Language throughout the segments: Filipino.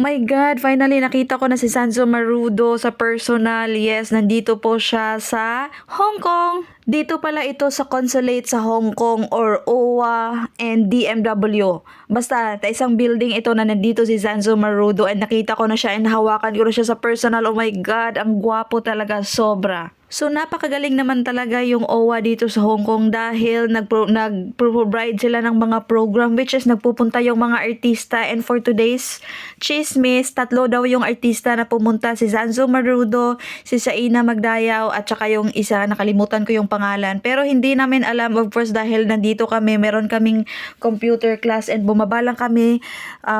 My God, finally nakita ko na si Sanzo Marudo sa personal. Yes, nandito po siya sa Hong Kong. Dito pala ito sa consulate sa Hong Kong or OWA and DMW. Basta, isang building ito na nandito si Sanzo Marudo and nakita ko na siya and hawakan ko na siya sa personal. Oh my God, ang gwapo talaga, sobra. So napakagaling naman talaga yung OWA dito sa Hong Kong dahil nag-provide sila ng mga program which is nagpupunta yung mga artista, and for today's chismis, tatlo daw yung artista na pumunta, si Sanzo Marudo, si Saina Magdayaw at saka yung isa, nakalimutan ko yung pangalan, pero hindi namin alam, of course, dahil nandito kami, meron kaming computer class and bumaba lang kami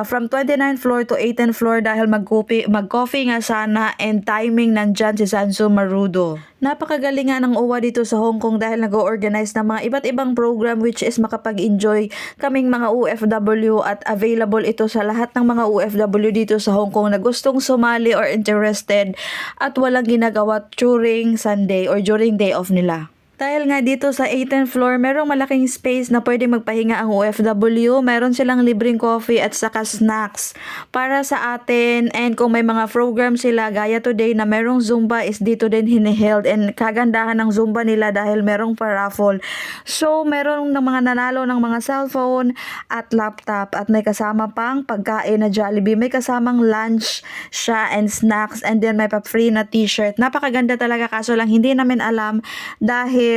from 29th floor to 18th floor dahil mag-coffee nga sana, and timing nandyan si Sanzo Marudo. Napakagaling nga ng OWA dito sa Hong Kong dahil nag-organize ng mga iba't ibang program which is makapag-enjoy kaming mga OFW, at available ito sa lahat ng mga OFW dito sa Hong Kong na gustong sumali or interested at walang ginagawa during Sunday or during day off nila. Dahil nga dito sa 18th floor, merong malaking space na pwede magpahinga ang OFW. Meron silang libreng coffee at saka snacks para sa atin. And kung may mga program sila, gaya today na merong Zumba, is dito din hiniheld. And kagandahan ng Zumba nila dahil merong paraffle. So, merong ng mga nanalo ng mga cellphone at laptop. At may kasama pang pagkain na Jollibee. May kasamang lunch siya and snacks. And then may pa-free na t-shirt. Napakaganda talaga, kaso lang hindi namin alam dahil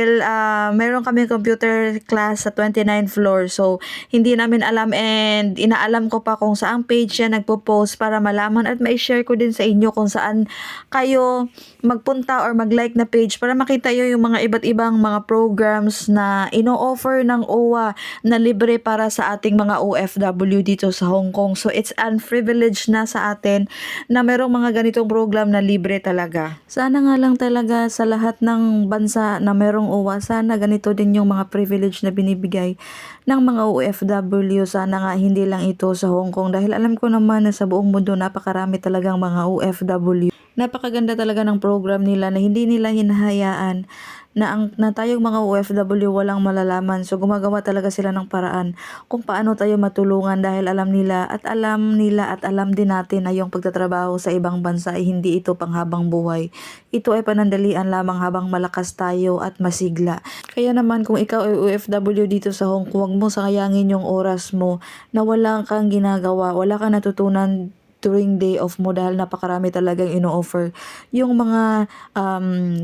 meron kami computer class sa 29th floor, so hindi namin alam, and inaalam ko pa kung saang page yan nagpo-post para malaman at ma-share ko din sa inyo kung saan kayo magpunta or mag-like na page para makita nyo yung mga iba't ibang mga programs na ino-offer ng OWA na libre para sa ating mga OFW dito sa Hong Kong. So it's unprivileged na sa atin na merong mga ganitong program na libre talaga. Sana nga lang talaga sa lahat ng bansa na merong OWA, sana ganito din yung mga privilege na binibigay ng mga OFW. Sana nga hindi lang ito sa Hong Kong dahil alam ko naman na sa buong mundo napakarami talagang mga OFW. Napakaganda talaga ng program nila na hindi nila hinahayaan na tayong mga OFW walang malalaman. So gumagawa talaga sila ng paraan kung paano tayo matulungan dahil alam nila at alam din natin na yung pagtatrabaho sa ibang bansa ay hindi ito panghabang buhay. Ito ay panandalian lamang habang malakas tayo at masigla. Kaya naman kung ikaw ay OFW dito sa Hong Kong, huwag mo sayangin yung oras mo na wala kang ginagawa, wala kang natutunan during day off mo dahil napakarami talagang ino-offer yung mga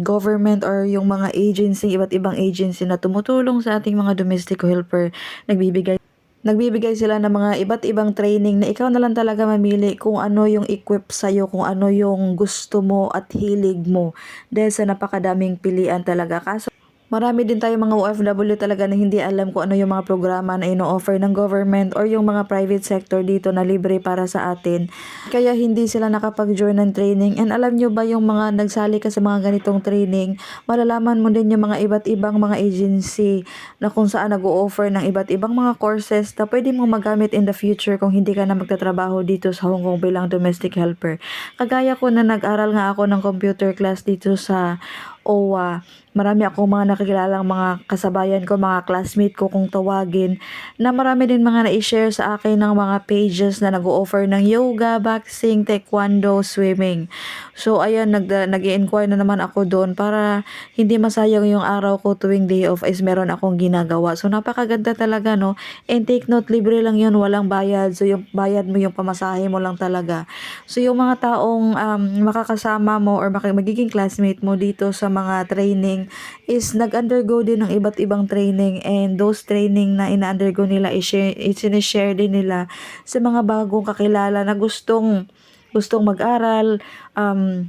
government or yung mga agency, iba't ibang agency na tumutulong sa ating mga domestic helper. Nagbibigay sila ng mga iba't ibang training na ikaw na lang talaga mamili kung ano yung equip sa'yo, kung ano yung gusto mo at hilig mo dahil sa napakadaming pilian talaga. Kaso marami din tayong mga OFW talaga na hindi alam kung ano yung mga programa na ino-offer ng government or yung mga private sector dito na libre para sa atin. Kaya hindi sila nakapag-join ng training. And alam nyo ba yung mga nagsali ka sa mga ganitong training, malalaman mo din yung mga iba't ibang mga agency na kung saan nag-o-offer ng iba't ibang mga courses na pwede mong magamit in the future kung hindi ka na magtatrabaho dito sa Hong Kong bilang domestic helper. Kagaya ko na nag-aral nga ako ng computer class dito sa OWA. Marami akong mga nakikilalang mga kasabayan ko, mga classmate ko kung tawagin, na marami din mga na-share sa akin ng mga pages na nag-o-offer ng yoga, boxing, taekwondo, swimming. So ayan, nag-i-inquire na naman ako doon para hindi masayang yung araw ko tuwing day off is meron akong ginagawa. So napakaganda talaga, no? And take note, libre lang yun, walang bayad. So yung bayad mo, yung pamasahe mo lang talaga. So yung mga taong makakasama mo or magiging classmate mo dito sa mga training is nag-undergo din ng iba't ibang training, and those training na ina-undergo nila i-share din nila sa mga bagong kakilala na gustong mag-aral,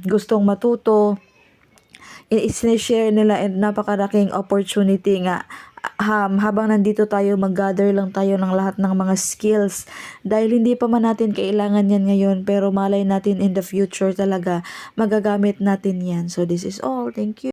gustong matuto, i-share nila, and napakalaking opportunity nga habang nandito tayo, mag-gather lang tayo ng lahat ng mga skills dahil hindi pa man natin kailangan yan ngayon, pero malay natin in the future talaga magagamit natin yan. So this is all. Thank you.